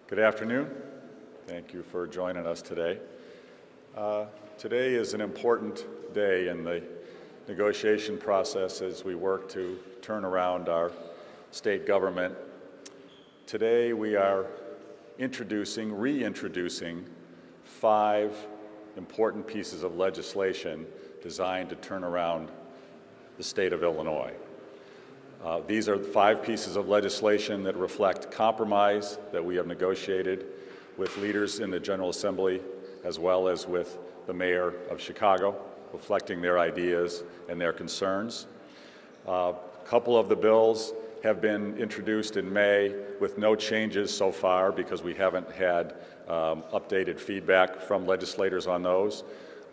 Good afternoon. Thank you for joining us today. Today is an important day in the negotiation process as we work to turn around our state government. Today we are reintroducing 5 important pieces of legislation designed to turn around the state of Illinois. These are 5 pieces of legislation that reflect compromise that we have negotiated with leaders in the General Assembly as well as with the mayor of Chicago, reflecting their ideas and their concerns. A couple of the bills have been introduced in May with no changes so far because we haven't had updated feedback from legislators on those.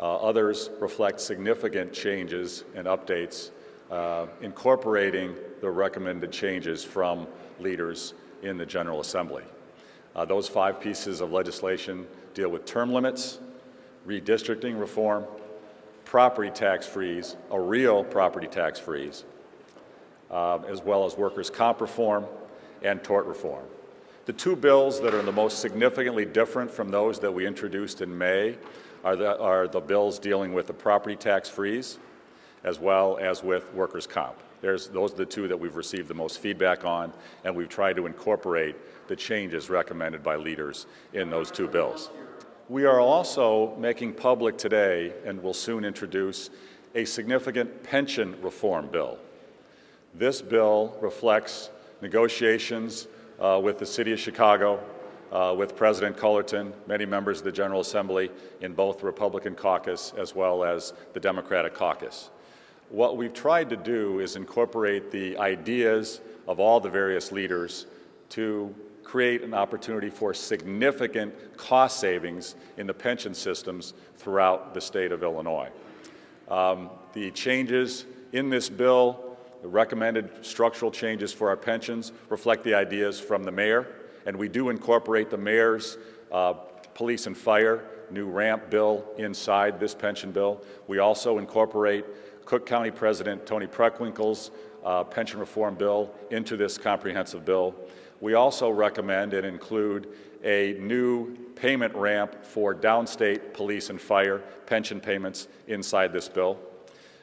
Others reflect significant changes and updates incorporating the recommended changes from leaders in the General Assembly. Those 5 pieces of legislation deal with term limits, redistricting reform, property tax freeze, a real property tax freeze, as well as workers' comp reform and tort reform. The 2 bills that are the most significantly different from those that we introduced in May are the bills dealing with the property tax freeze as well as with workers' comp. Those are the 2 that we've received the most feedback on, and we've tried to incorporate the changes recommended by leaders in those 2 bills. We are also making public today, and will soon introduce, a significant pension reform bill. This bill reflects negotiations with the City of Chicago, with President Cullerton, many members of the General Assembly in both the Republican caucus as well as the Democratic caucus. What we've tried to do is incorporate the ideas of all the various leaders to create an opportunity for significant cost savings in the pension systems throughout the state of Illinois. The changes in this bill, the recommended structural changes for our pensions, reflect the ideas from the mayor, and we do incorporate the mayor's police and fire new ramp bill inside this pension bill. We also incorporate Cook County President Tony Preckwinkle's pension reform bill into this comprehensive bill. We also recommend and include a new payment ramp for downstate police and fire pension payments inside this bill.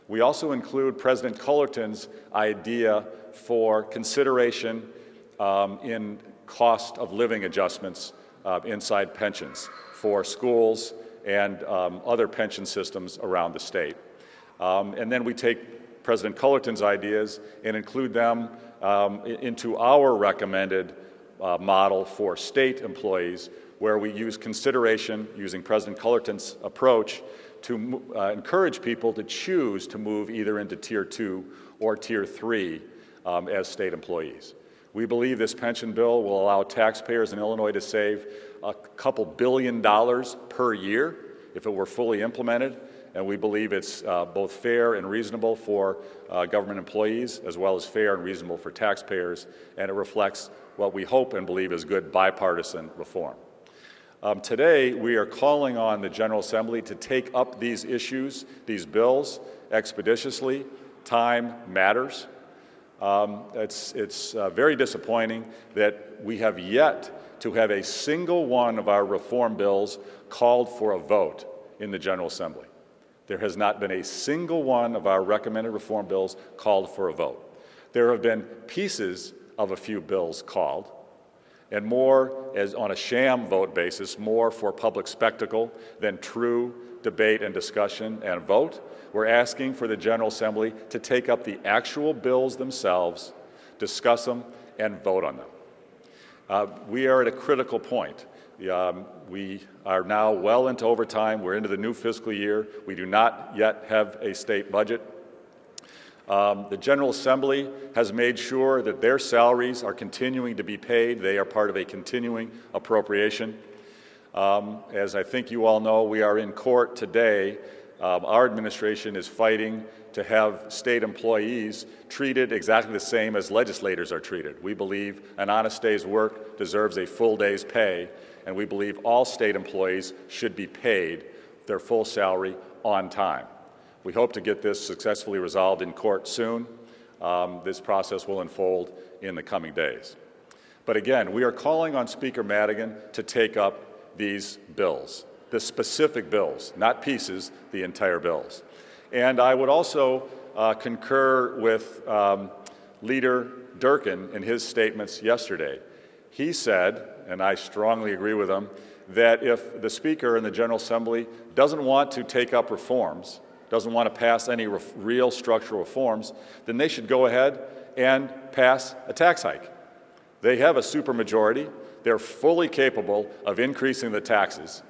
We also include President Cullerton's idea for consideration in cost of living adjustments inside pensions for schools and other pension systems around the state. And then we take President Cullerton's ideas and include them into our recommended model for state employees, where we use consideration, using President Cullerton's approach, to encourage people to choose to move either into Tier 2 or Tier 3 as state employees. We believe this pension bill will allow taxpayers in Illinois to save a couple $2 billion per year if it were fully implemented. And we believe it's both fair and reasonable for government employees, as well as fair and reasonable for taxpayers, and it reflects what we hope and believe is good bipartisan reform. Today, we are calling on the General Assembly to take up these issues, these bills, expeditiously. Time matters. It's very disappointing that we have yet to have a single one of our reform bills called for a vote in the General Assembly. There has not been a single one of our recommended reform bills called for a vote. There have been pieces of a few bills called, and more as on a sham vote basis, more for public spectacle than true debate and discussion and vote. We're asking for the General Assembly to take up the actual bills themselves, discuss them, and vote on them. We are at a critical point. We are now well into overtime. We're into the new fiscal year. We do not yet have a state budget. The General Assembly has made sure that their salaries are continuing to be paid. They are part of a continuing appropriation. As I think you all know, we are in court today. Our administration is fighting to have state employees treated exactly the same as legislators are treated. We believe an honest day's work deserves a full day's pay, and we believe all state employees should be paid their full salary on time. We hope to get this successfully resolved in court soon. This process will unfold in the coming days. But again, we are calling on Speaker Madigan to take up these bills, the specific bills, not pieces, the entire bills. And I would also concur with Leader Durkin in his statements yesterday. He said, and I strongly agree with him, that if the Speaker in the General Assembly doesn't want to take up reforms, doesn't want to pass any real structural reforms, then they should go ahead and pass a tax hike. They have a supermajority. They're fully capable of increasing the taxes.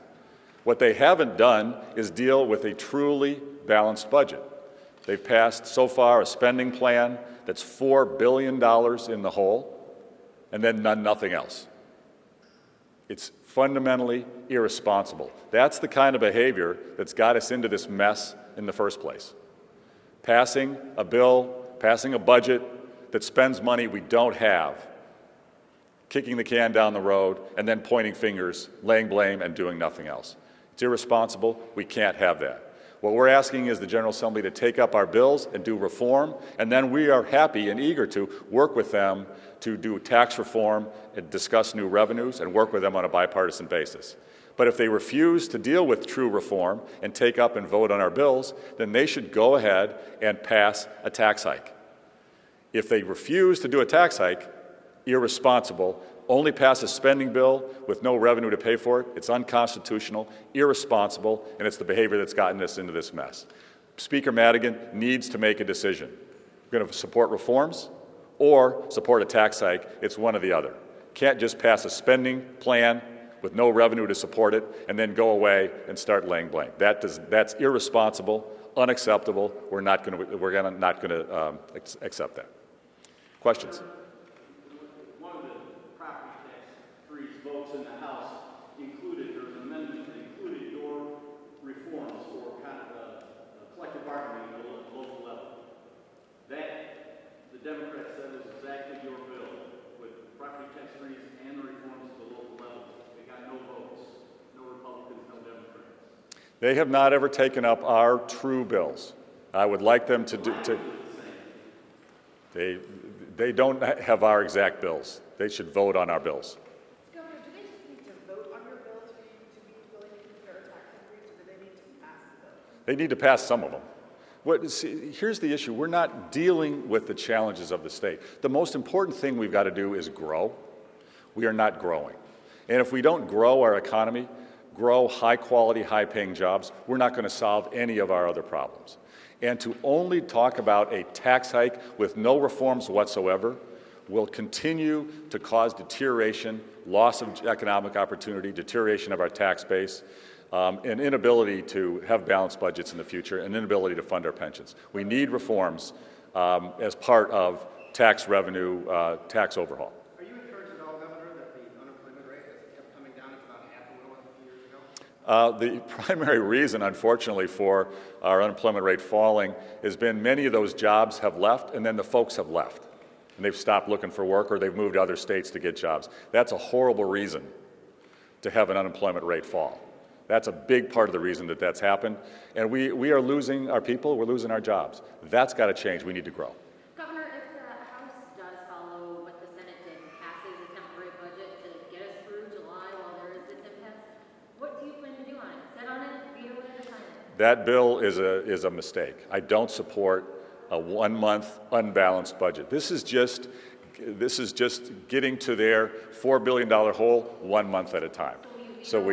What they haven't done is deal with a truly balanced budget. They've passed so far a spending plan that's $4 billion in the hole, and then nothing else. It's fundamentally irresponsible. That's the kind of behavior that's got us into this mess in the first place. Passing a bill, passing a budget that spends money we don't have, kicking the can down the road, and then pointing fingers, laying blame, and doing nothing else. It's irresponsible. We can't have that. What we're asking is the General Assembly to take up our bills and do reform, and then we are happy and eager to work with them to do tax reform and discuss new revenues and work with them on a bipartisan basis. But if they refuse to deal with true reform and take up and vote on our bills, then they should go ahead and pass a tax hike. If they refuse to do a tax hike, irresponsible, only pass a spending bill with no revenue to pay for it, it's unconstitutional, irresponsible, and it's the behavior that's gotten us into this mess. Speaker Madigan needs to make a decision. We're going to support reforms or support a tax hike. It's one or the other. Can't just pass a spending plan with no revenue to support it and then go away and start laying blame. That's irresponsible, unacceptable. We're not going to accept that. Questions? One of the property tax freeze votes in the House included, there was an amendment that included your reforms for kind of collective bargaining at the local level. That, the Democrats said, was exactly your bill, with property tax freeze and the reforms at the local level. They got no votes, no Republicans, no Democrats. They have not ever taken up our true bills. I would like them to do. They don't have our exact bills. They should vote on our bills. Governor, do they just need to vote on your bills for you to be willing to consider a tax increase, or do they need to pass the bill? They need to pass some of them. See, here's the issue. We're not dealing with the challenges of the state. The most important thing we've got to do is grow. We are not growing. And if we don't grow our economy, grow high-quality, high-paying jobs, we're not going to solve any of our other problems. And to only talk about a tax hike with no reforms whatsoever will continue to cause deterioration, loss of economic opportunity, deterioration of our tax base, an inability to have balanced budgets in the future, and inability to fund our pensions. We need reforms as part of tax revenue, tax overhaul. Are you encouraged at all, Governor, that the unemployment rate has kept coming down? It's about half of what it was a few years ago? The primary reason, unfortunately, for our unemployment rate falling has been many of those jobs have left, and then the folks have left. And they've stopped looking for work, or they've moved to other states to get jobs. That's a horrible reason to have an unemployment rate fall. That's a big part of the reason that that's happened. And we are losing our people, we're losing our jobs. That's got to change. We need to grow. Governor, if the House does follow what the Senate did and passes a temporary budget to get us through July while there is this impasse, what do you plan to do on it? Sit on it, veto it, or sign it? That bill is a mistake. I don't support a one-month unbalanced budget. This is just getting to their $4 billion hole 1 month at a time. So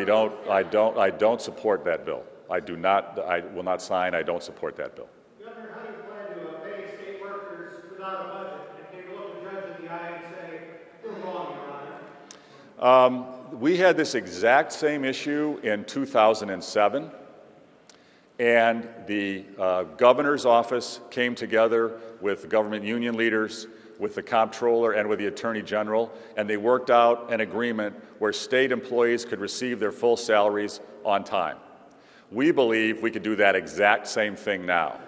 I don't support that bill. I will not sign. I don't support that bill. Governor, how do you plan to pay state workers without a budget and take a look the judge in the eye and say, you're wrong, Your Honor? We had this exact same issue in 2007, and the governor's office came together with government union leaders, with the comptroller, and with the attorney general, and they worked out an agreement where state employees could receive their full salaries on time. We believe we could do that exact same thing now.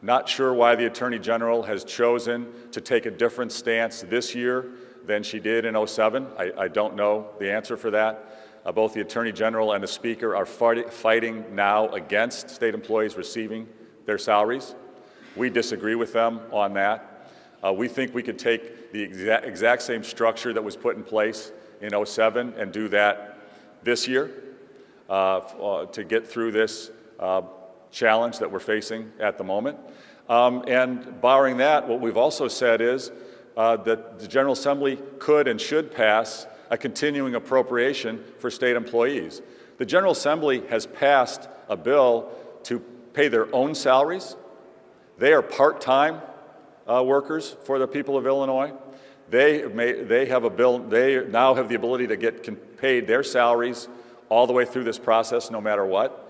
Not sure why the attorney general has chosen to take a different stance this year than she did in '07. I don't know the answer for that. Both the attorney general and the speaker are fighting now against state employees receiving their salaries. We disagree with them on that. We think we could take the exact same structure that was put in place in '07 and do that this year to get through this challenge that we're facing at the moment. And barring that, what we've also said is that the General Assembly could and should pass a continuing appropriation for state employees. The General Assembly has passed a bill to pay their own salaries. They are part-time workers for the people of Illinois. They have a bill. They now have the ability to get paid their salaries all the way through this process, no matter what.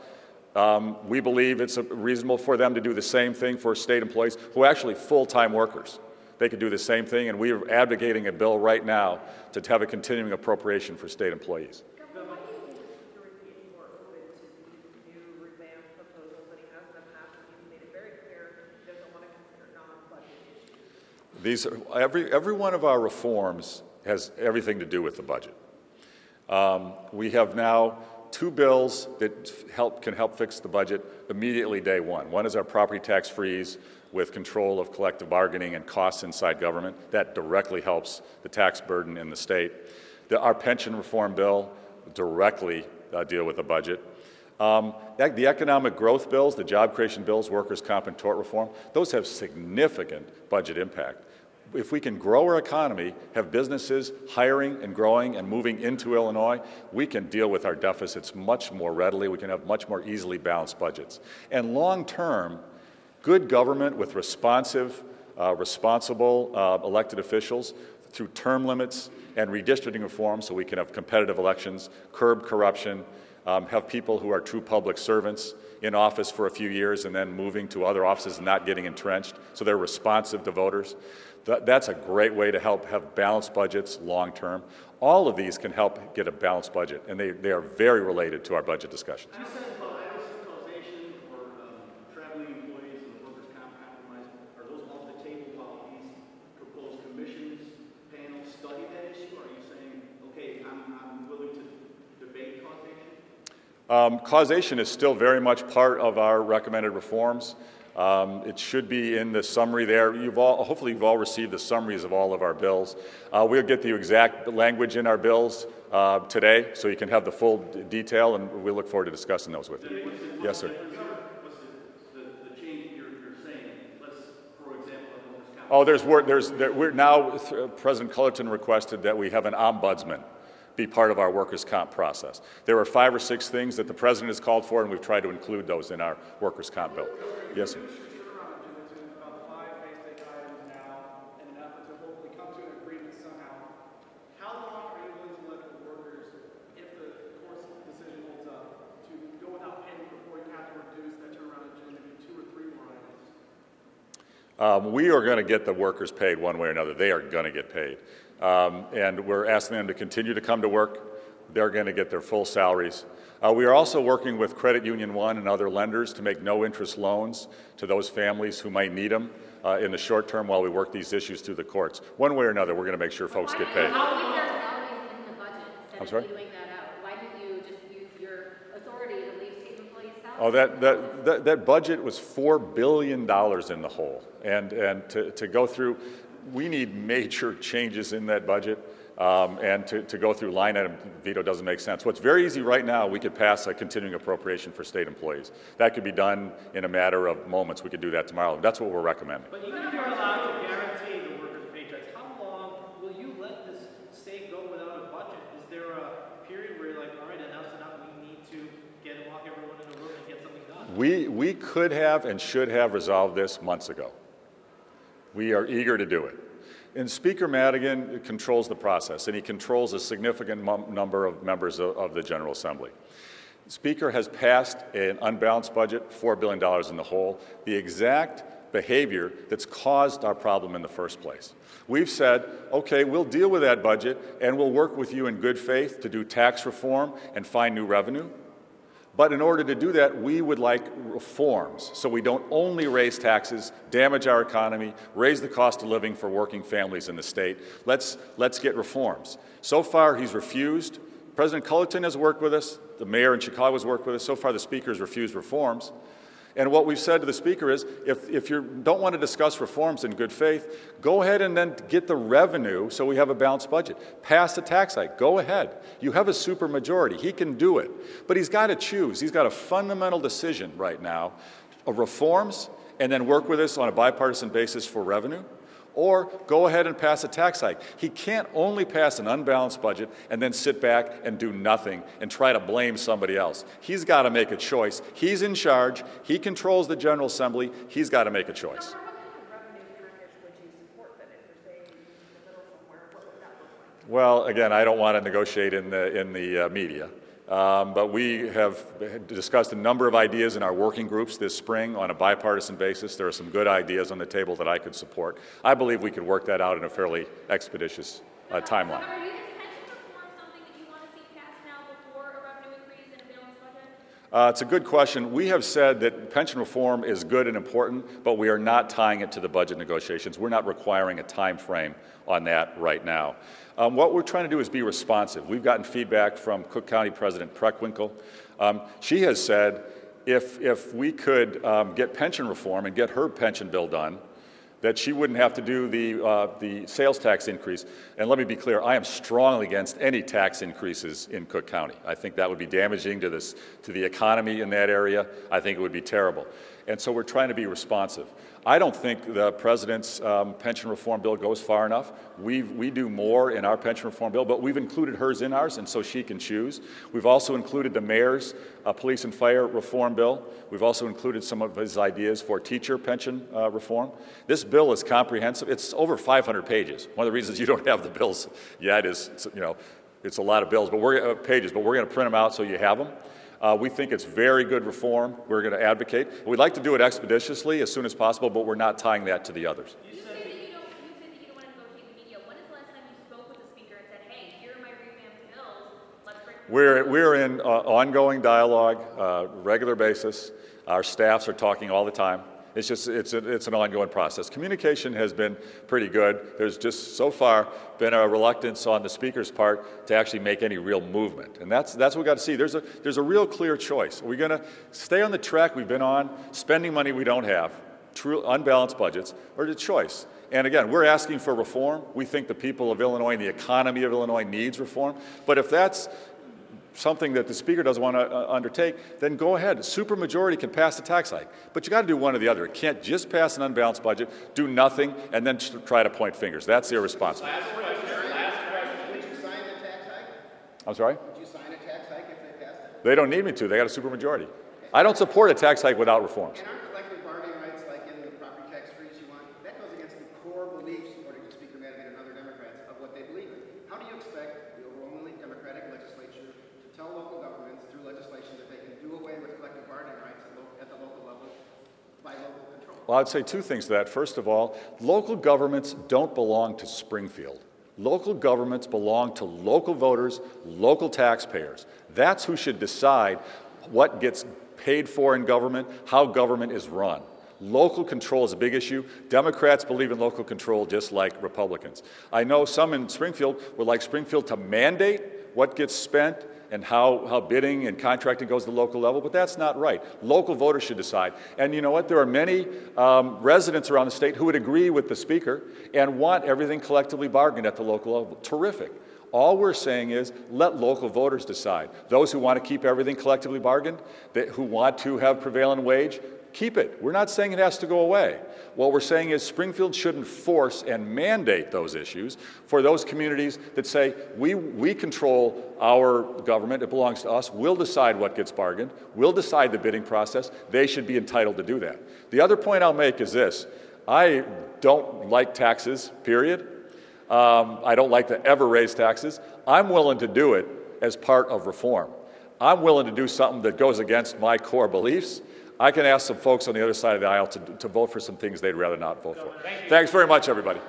We believe it's reasonable for them to do the same thing for state employees who are actually full-time workers. They could do the same thing, and we are advocating a bill right now to have a continuing appropriation for state employees. Governor, why do you think the Speaker would be more open to these new revamped proposals that he has in the past? And he's made it very clear he doesn't want to consider non-budget issues. Every one of our reforms has everything to do with the budget. We have now 2 bills that can help fix the budget immediately day one. One is our property tax freeze with control of collective bargaining and costs inside government. That directly helps the tax burden in the state. Our pension reform bill directly deal with the budget. The economic growth bills, the job creation bills, workers' comp and tort reform, those have significant budget impact. If we can grow our economy, have businesses hiring and growing and moving into Illinois, we can deal with our deficits much more readily. We can have much more easily balanced budgets. And long-term, good government with responsive, responsible elected officials through term limits and redistricting reform so we can have competitive elections, curb corruption, have people who are true public servants in office for a few years and then moving to other offices and not getting entrenched, so they're responsive to voters. That's a great way to help have balanced budgets long term. All of these can help get a balanced budget, and they are very related to our budget discussions. I'm saying about causation or traveling employees and workers' comp compromise, are those off the table while these proposed commissions, panels study that issue? Or are you saying, okay, I'm willing to debate causation? Causation is still very much part of our recommended reforms. It should be in the summary there. Hopefully you've all received the summaries of all of our bills. We'll get the exact language in our bills today, so you can have the full detail, and we look forward to discussing those with you. Yes, sir. What's the change you're saying? Let's, for example, like workers' comp. We're now, President Cullerton requested that we have an ombudsman be part of our workers' comp process. There are 5 or 6 things that the President has called for, and we've tried to include those in our workers' comp bill. Yes, sir. About 5 basic items now, in an effort to hopefully come to an agreement somehow. How long are you willing to let the workers, if the court's decision holds up, to go without payment before you have to reduce that turnaround agenda to 2 or 3 more items? We are going to get the workers paid one way or another. They are going to get paid. And we're asking them to continue to come to work. They're going to get their full salaries. We are also working with Credit Union One and other lenders to make no-interest loans to those families who might need them in the short term while we work these issues through the courts. One way or another, we're going to make sure folks get paid. How do you keep their salaries in the budget I'm instead sorry? of doing that out? Why did you just use your authority to leave state employees' salaries? Oh, that budget was $4 billion in the hole. And to go through, we need major changes in that budget. And to go through line item veto doesn't make sense. What's very easy right now, we could pass a continuing appropriation for state employees. That could be done in a matter of moments. We could do that tomorrow. That's what we're recommending. But even if you're allowed to guarantee the workers' paychecks, how long will you let this state go without a budget? Is there a period where you're like, all right, enough's enough, we need to walk everyone in the room and get something done? We could have and should have resolved this months ago. We are eager to do it. And Speaker Madigan controls the process, and he controls a significant number of members of the General Assembly. The Speaker has passed an unbalanced budget, $4 billion in the hole, the exact behavior that's caused our problem in the first place. We've said, okay, we'll deal with that budget, and we'll work with you in good faith to do tax reform and find new revenue. But in order to do that, we would like reforms, so we don't only raise taxes, damage our economy, raise the cost of living for working families in the state. Let's get reforms. So far, he's refused. President Cullerton has worked with us. The mayor in Chicago has worked with us. So far, the Speaker has refused reforms. And what we've said to the Speaker is, if you don't want to discuss reforms in good faith, go ahead and then get the revenue so we have a balanced budget. Pass the tax hike. Go ahead. You have a supermajority. He can do it. But he's got to choose. He's got a fundamental decision right now of reforms and then work with us on a bipartisan basis for revenue, or go ahead and pass a tax hike. He can't only pass an unbalanced budget and then sit back and do nothing and try to blame somebody else. He's got to make a choice. He's in charge. He controls the General Assembly. He's got to make a choice. What kind of revenue package would you support then if you're saying in the middle somewhere? What would that look like? Well, again, I don't want to negotiate in the media. But we have discussed a number of ideas in our working groups this spring on a bipartisan basis. There are some good ideas on the table that I could support. I believe we could work that out in a fairly expeditious timeline. Are you, is pension reform something that you want to see passed now before a revenue increase in a balanced budget? It's a good question. We have said that pension reform is good and important, but we are not tying it to the budget negotiations. We're not requiring a time frame on that right now. What we're trying to do is be responsive. We've gotten feedback from Cook County President Preckwinkle. She has said if we could get pension reform and get her pension bill done, that she wouldn't have to do the sales tax increase. And let me be clear, I am strongly against any tax increases in Cook County. I think that would be damaging to the economy in that area. I think it would be terrible. And so we're trying to be responsive. I don't think the President's pension reform bill goes far enough. We do more in our pension reform bill, but we've included hers in ours, and so she can choose. We've also included the mayor's police and fire reform bill. We've also included some of his ideas for teacher pension reform. This bill is comprehensive. It's over 500 pages. One of the reasons you don't have the bills yet is, it's a lot of bills, but we're pages, but we're going to print them out so you have them. We think it's very good reform. We're going to advocate. We'd like to do it expeditiously as soon as possible, but we're not tying that to the others. You say that you don't want to negotiate with the media. When is the last time you spoke with the Speaker and said, hey, here are my revamped bills, let's bring them We're in ongoing dialogue, regular basis. Our staffs are talking all the time. It's just, it's an ongoing process. Communication has been pretty good. There's just so far been a reluctance on the Speaker's part to actually make any real movement. And that's what we've got to see. There's a real clear choice. Are we going to stay on the track we've been on, spending money we don't have, true unbalanced budgets, or the choice? And again, we're asking for reform. We think the people of Illinois and the economy of Illinois needs reform. But if that's something that the Speaker doesn't want to undertake, then go ahead. A supermajority can pass a tax hike. But you got to do one or the other. It can't just pass an unbalanced budget, do nothing, and then try to point fingers. That's irresponsible. Last question. Would you sign the tax hike? I'm sorry? Would you sign a tax hike if they passed it? They don't need me to. They got a supermajority. I don't support a tax hike without reforms. And aren't collective bargaining rights like in the property tax freeze you want? That goes against the core beliefs, according to Speaker Madigan and other Democrats, of what they believe in. How do you expect the overwhelmingly Democratic legislature to tell local governments through legislation that they can do away with collective bargaining rights at the local level by local control? Well, I'd say two things to that. First of all, local governments don't belong to Springfield. Local governments belong to local voters, local taxpayers. That's who should decide what gets paid for in government, how government is run. Local control is a big issue. Democrats believe in local control just like Republicans. I know some in Springfield would like Springfield to mandate what gets spent and how bidding and contracting goes to the local level, but that's not right. Local voters should decide. And you know what? There are many residents around the state who would agree with the Speaker and want everything collectively bargained at the local level. Terrific. All we're saying is let local voters decide. Those who want to keep everything collectively bargained, who want to have prevailing wage, keep it. We're not saying it has to go away. What we're saying is Springfield shouldn't force and mandate those issues for those communities that say, we control our government, it belongs to us, we'll decide what gets bargained, we'll decide the bidding process, they should be entitled to do that. The other point I'll make is this, I don't like taxes, period. I don't like to ever raise taxes. I'm willing to do it as part of reform. I'm willing to do something that goes against my core beliefs. I can ask some folks on the other side of the aisle to vote for some things they'd rather not vote for. Thanks very much, everybody.